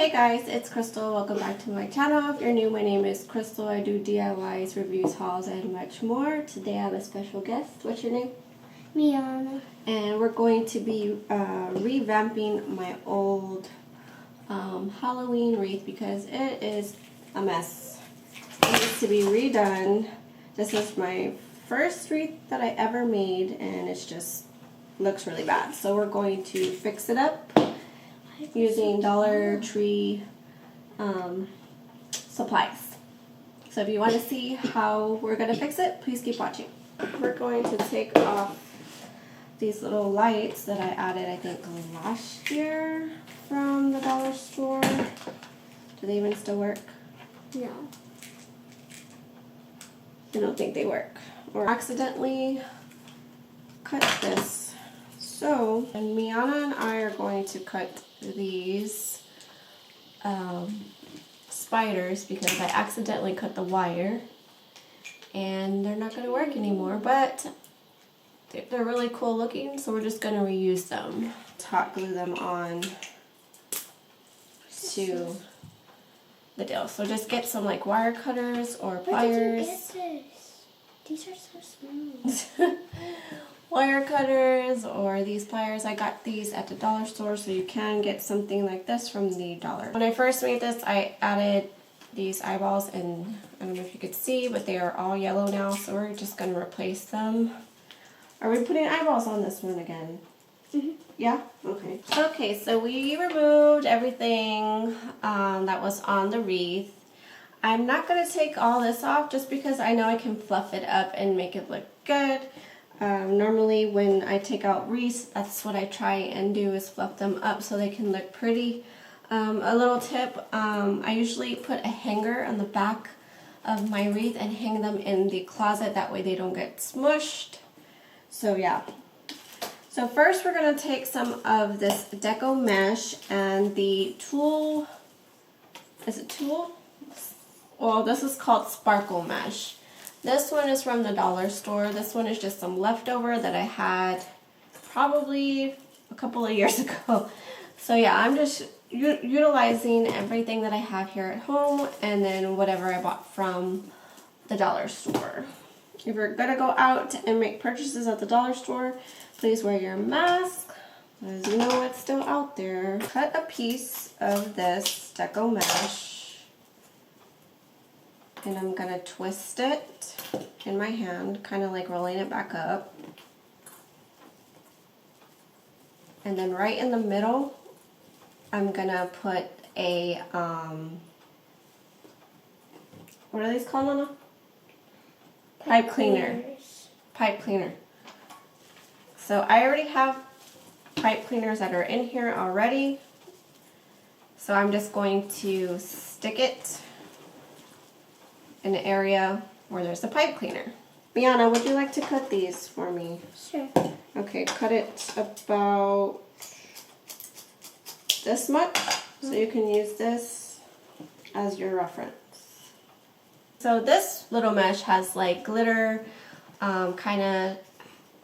Hey guys, it's Crystal. Welcome back to my channel. If you're new, my name is Crystal. I do DIYs, reviews, hauls, and much more. Today I have a special guest. What's your name? Miana. And we're going to be revamping my old Halloween wreath because it is a mess. It needs to be redone. This is my first wreath that I ever made and it's just looks really bad. So we're going to fix it up using Dollar Tree supplies. So if you want to see how we're going to fix it, please keep watching. We're going to take off these little lights that I added, I think, last year from the dollar store. Do they even still work? No. I don't think they work. Or accidentally cut this. So, and Miana and I are going to cut these spiders because I accidentally cut the wire and they're not going to work anymore, but they're really cool looking, so we're just going to reuse them. Hot glue them on to the deal. So just get some like wire cutters or pliers. Where did you get this? These are so small. Wire cutters or these pliers. I got these at the dollar store, so you can get something like this from the dollar. When I first made this, I added these eyeballs, and I don't know if you could see, but they are all yellow now, so we're just going to replace them. Are we putting eyeballs on this one again? Mm-hmm. Yeah? Okay. Okay, so we removed everything that was on the wreath. I'm not going to take all this off just because I know I can fluff it up and make it look good. Normally when I take out wreaths, that's what I try and do, is fluff them up so they can look pretty. A little tip, I usually put a hanger on the back of my wreath and hang them in the closet, that way they don't get smushed. So yeah. So first we're going to take some of this deco mesh and the tulle, is it tulle? Well, this is called sparkle mesh. This one is from the dollar store. This one is just some leftover that I had probably a couple of years ago. So yeah, I'm just utilizing everything that I have here at home and then whatever I bought from the dollar store. If you're gonna go out and make purchases at the dollar store, please wear your mask, as you know it's still out there. Cut a piece of this deco mesh. And I'm going to twist it in my hand, kind of like rolling it back up. And then right in the middle, I'm going to put a, what are these called, Mama? Pipe cleaner. Pipe cleaner. So I already have pipe cleaners that are in here already. So I'm just going to stick it in the area where there's a pipe cleaner. Miana, would you like to cut these for me? Sure. Okay, cut it about this much, so you can use this as your reference. So this little mesh has like glitter, kind of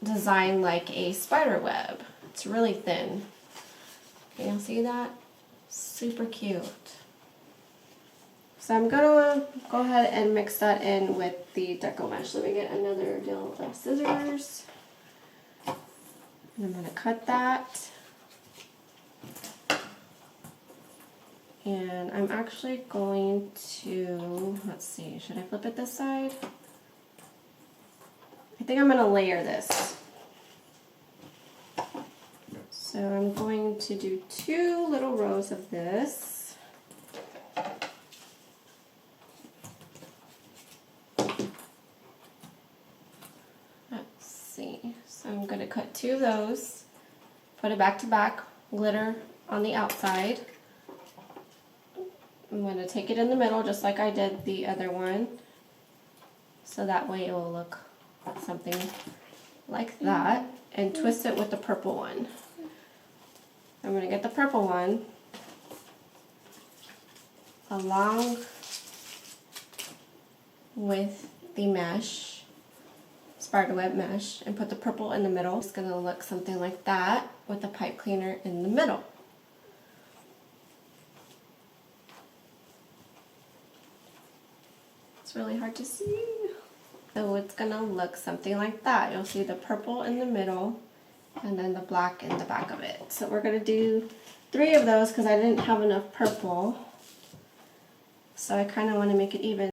designed like a spider web. It's really thin. Can you see that? Super cute. So I'm going to go ahead and mix that in with the deco mesh. Let me get another deal of scissors. And I'm going to cut that. And I'm actually going to, let's see, should I flip it this side? I think I'm going to layer this. So I'm going to do 2 little rows of this. So I'm going to cut 2 of those, put it back to back, glitter on the outside. I'm going to take it in the middle just like I did the other one, so that way it will look something like that, and twist it with the purple one. I'm going to get the purple one along with the mesh, spiderweb mesh, and put the purple in the middle. It's going to look something like that with the pipe cleaner in the middle. really hard to see. So it's gonna look something like that. You'll see the purple in the middle and then the black in the back of it. So we're gonna do 3 of those because I didn't have enough purple. So I kind of want to make it even.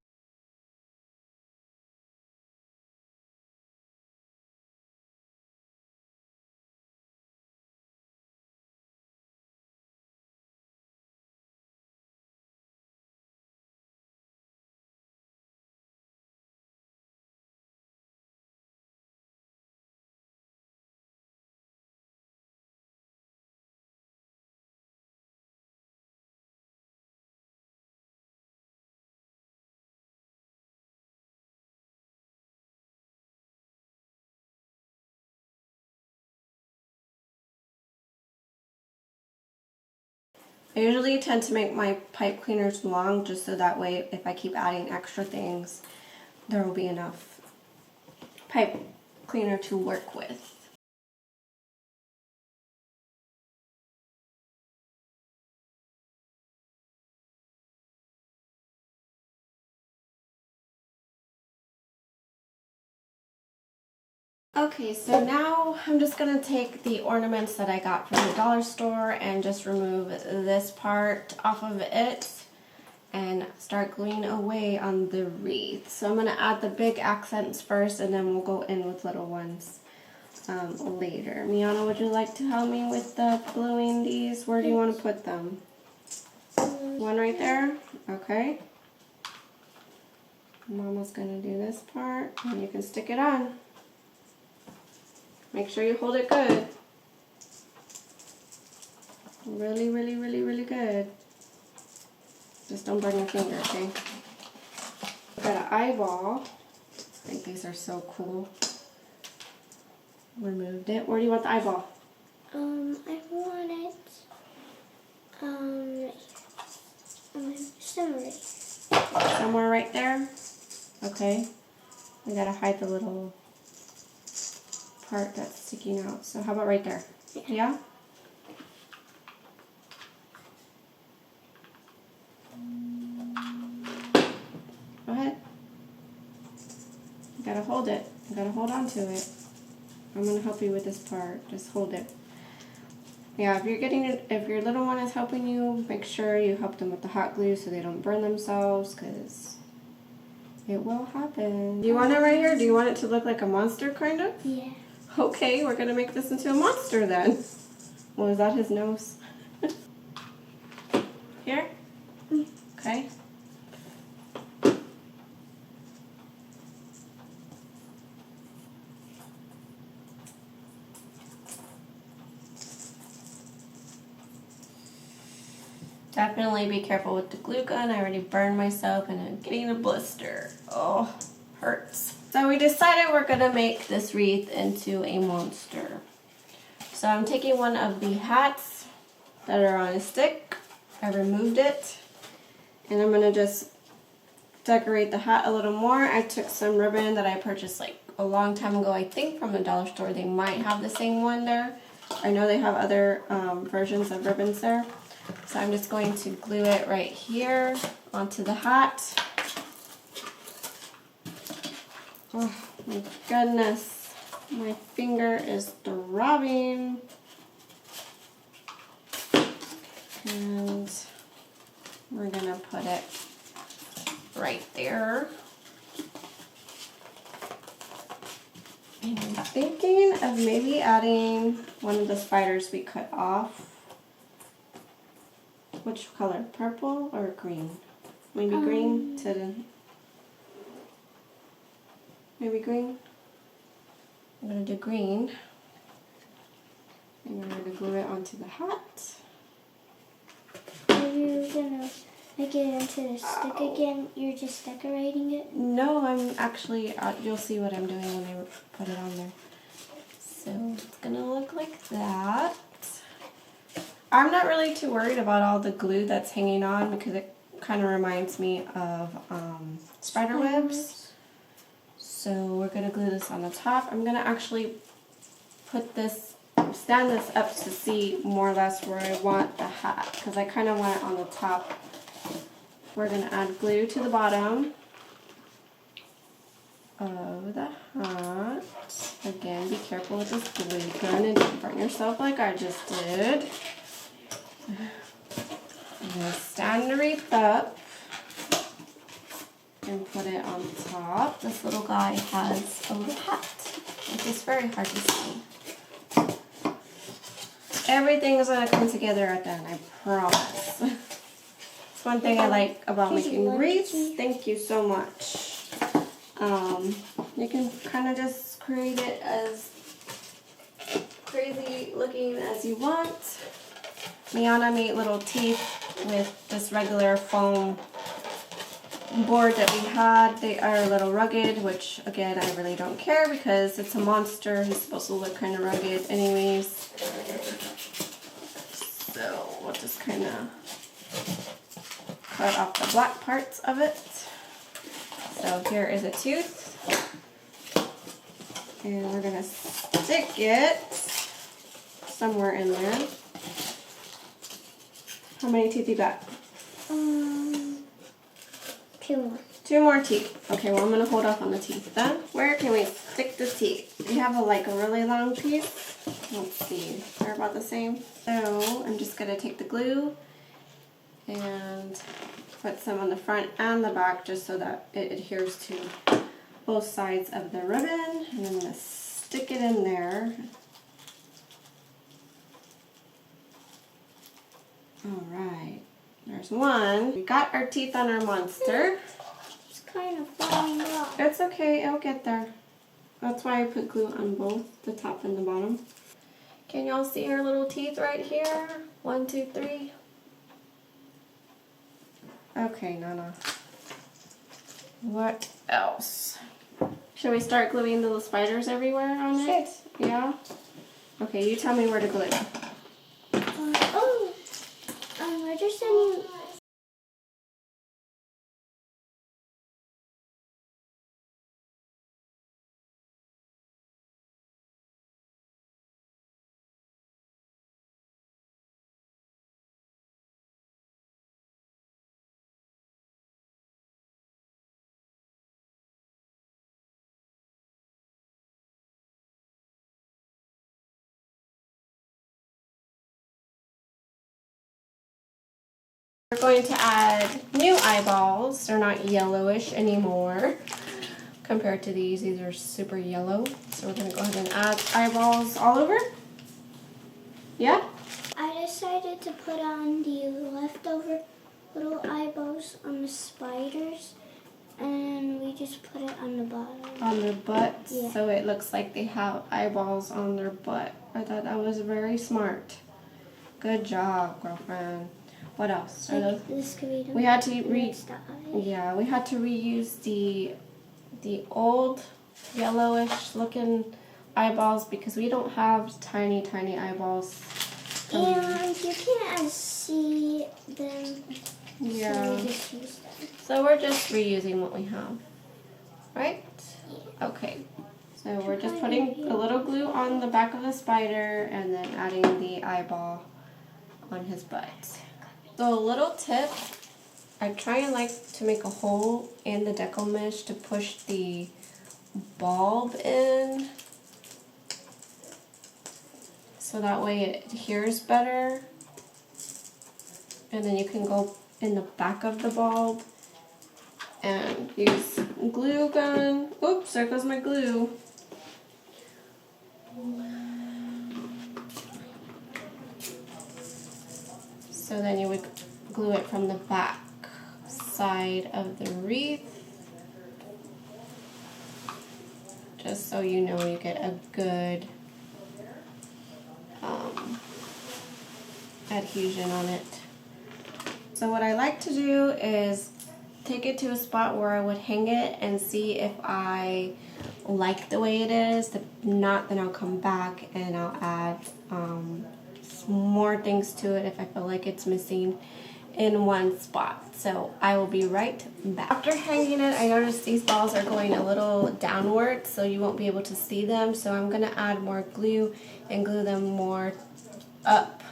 I usually tend to make my pipe cleaners long just so that way if I keep adding extra things, there will be enough pipe cleaner to work with. Okay, so now I'm just going to take the ornaments that I got from the dollar store and just remove this part off of it and start gluing away on the wreath. So I'm going to add the big accents first and then we'll go in with little ones later. Miana, would you like to help me with the gluing these? Where do you want to put them? One right there? Okay. Mama's going to do this part and you can stick it on. Make sure you hold it good. Really, really, really, really good. Just don't burn your finger, okay? I've got an eyeball. I think these are so cool. Removed it. Where do you want the eyeball? I want it, Somewhere right there? Okay. We gotta hide the little part that's sticking out. So how about right there? Yeah? Go ahead. You gotta hold it. You gotta hold on to it. I'm gonna help you with this part. Just hold it. Yeah, if you're getting it, if your little one is helping you, make sure you help them with the hot glue so they don't burn themselves, because it will happen. Do you want it right here? Do you want it to look like a monster, kind of? Yeah. Okay, we're gonna make this into a monster then. Well, is that his nose? Here? Okay. Definitely be careful with the glue gun. I already burned myself and I'm getting a blister. Oh, hurts. So we decided we're gonna make this wreath into a monster. So I'm taking one of the hats that are on a stick. I removed it and I'm gonna just decorate the hat a little more. I took some ribbon that I purchased like a long time ago, I think from the dollar store. They might have the same one there. I know they have other versions of ribbons there. So I'm just going to glue it right here onto the hat. Oh my goodness, my finger is throbbing. And we're gonna put it right there. And I'm thinking of maybe adding one of the spiders we cut off. Which color? Purple or green? Maybe green to... Maybe green? I'm going to do green. And I'm going to glue it onto the hat. Are you gonna make it into the stick again? You're just decorating it? No, I'm actually... you'll see what I'm doing when I put it on there. So it's going to look like that. I'm not really too worried about all the glue that's hanging on because it kind of reminds me of spider webs. So we're going to glue this on the top. I'm going to actually put this, stand this up to see more or less where I want the hat because I kind of want it on the top. We're going to add glue to the bottom. of the hat. Again, be careful with this glue gun and don't burn yourself like I just did. I'm going to stand the wreath up and put it on top. This little guy has a little hat, which is very hard to see. Everything is going to come together at the end, I promise. It's one thing I like about making wreaths. Thank you so much. You can kind of just create it as crazy looking as you want. Miana made little teeth with this regular foam board that we had. They are a little rugged, which again I really don't care because it's a monster. He's supposed to look kind of rugged anyways. So we'll just kind of cut off the black parts of it. So here is a tooth. And we're going to stick it somewhere in there. How many teeth you got? 2 more. 2 more teeth. Okay, well I'm going to hold off on the teeth then. Where can we stick the teeth? Do you have a really long piece? Let's see. They're about the same. So I'm just going to take the glue and put some on the front and the back just so that it adheres to both sides of the ribbon. And I'm going to stick it in there. Alright, there's one. We got our teeth on our monster. It's kind of falling off. It's okay, it'll get there. That's why I put glue on both the top and the bottom. Can y'all see her little teeth right here? 1, 2, 3. Okay, Nana. What else? Should we start gluing the little spiders everywhere on it? Sure. Yeah? Okay, you tell me where to glue. We're just sending. We're going to add new eyeballs. They're not yellowish anymore compared to these. These are super yellow. So we're going to go ahead and add eyeballs all over. Yeah? I decided to put on the leftover little eyeballs on the spiders, and we just put it on the bottom. On their butts, Yeah. so it looks like they have eyeballs on their butt. I thought that was very smart. Good job, girlfriend. What else? Are those? This could be the We had to eye. we had to reuse the old yellowish looking eyeballs because we don't have tiny eyeballs. And you can't see them, Yeah. so we just use them. So we're just reusing what we have, right? Yeah. Okay. So we're just putting a little glue on the back of the spider and then adding the eyeball on his butt. So a little tip, I try and like to make a hole in the deco mesh to push the bulb in. So that way it adheres better. And then you can go in the back of the bulb and use glue gun. Oops, there goes my glue. So then you would glue it from the back side of the wreath. Just so you know you get a good adhesion on it. So what I like to do is take it to a spot where I would hang it and see if I like the way it is. If not, then I'll come back and I'll add more things to it if I feel like it's missing in one spot. So I will be right back. After hanging it, I noticed these balls are going a little downward, so you won't be able to see them. So I'm gonna add more glue and glue them more up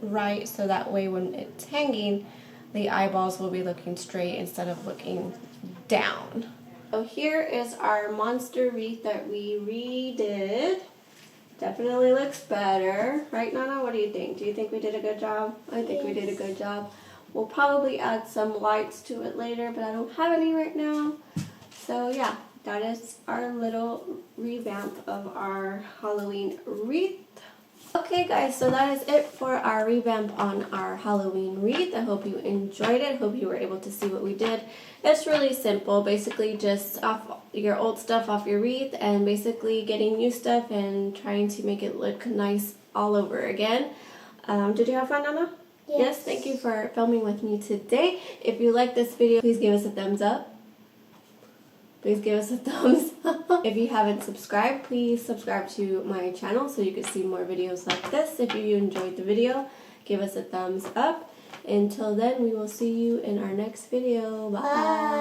right, so that way when it's hanging, the eyeballs will be looking straight instead of looking down. So here is our monster wreath that we redid. Definitely looks better. Right, Nana? What do you think? Do you think we did a good job? I think we did a good job. We'll probably add some lights to it later, but I don't have any right now. So yeah, that is our little revamp of our Halloween wreath. Okay guys, so that is it for our revamp on our Halloween wreath. I hope you enjoyed it. Hope you were able to see what we did. It's really simple. Basically just off your old stuff off your wreath and basically getting new stuff and trying to make it look nice all over again. Did you have fun, Anna? Yes, thank you for filming with me today. If you like this video, please give us a thumbs up. Please give us a thumbs up. If you haven't subscribed, please subscribe to my channel so you can see more videos like this. If you enjoyed the video, give us a thumbs up. Until then, we will see you in our next video. Bye.